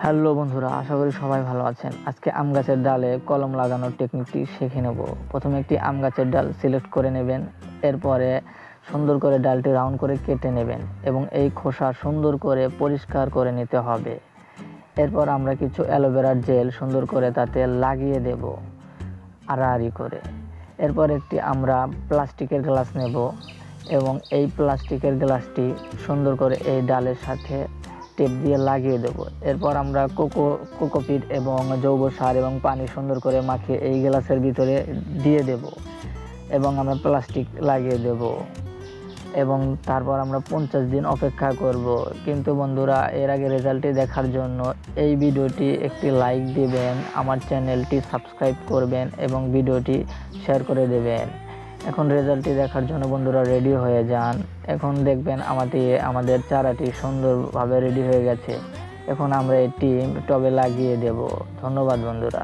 Hello বন্ধুরা, আশা করি সবাই ভালো আছেন। আজকে আম গাছের ডালে কলম লাগানোর টেকনিকটি শিখে নেব। প্রথমে একটি আম গাছের ডাল সিলেক্ট করে নেবেন। এরপরে সুন্দর করে ডালটি রাউন্ড করে কেটে নেবেন এবং এই খোসা সুন্দর করে পরিষ্কার করে নিতে হবে। এরপর আমরা কিছু অ্যালোভেরার জেল সুন্দর করে তাতে লাগিয়ে দেব আড়াআড়ি করে। এরপর একটি আমরা প্লাস্টিকের গ্লাস নেব এবং এই প্লাস্টিকের গ্লাসটি সুন্দর করে এই ডালের সাথে টেপ দিয়ে লাগিয়ে দেব। এরপর আমরা কোকোপিট এবং জৈব সার এবং পানি সুন্দর করে মাখিয়ে এই গ্লাসের ভিতরে দিয়ে দেব এবং আমরা প্লাস্টিক লাগিয়ে দেব এবং তারপর আমরা 50 দিন অপেক্ষা করব। কিন্তু বন্ধুরা, এর আগে রেজাল্টটি দেখার জন্য এই ভিডিওটি একটি লাইক দিবেন, আমার চ্যানেলটি সাবস্ক্রাইব করবেন এবং ভিডিওটি শেয়ার করে দেবেন। এখন রেজাল্টটি দেখার জন্য বন্ধুরা রেডি হয়ে যান। এখন দেখবেন আমাদের চারাটি সুন্দরভাবে রেডি হয়ে গেছে। এখন আমরা এটি টবে লাগিয়ে দেব। ধন্যবাদ বন্ধুরা।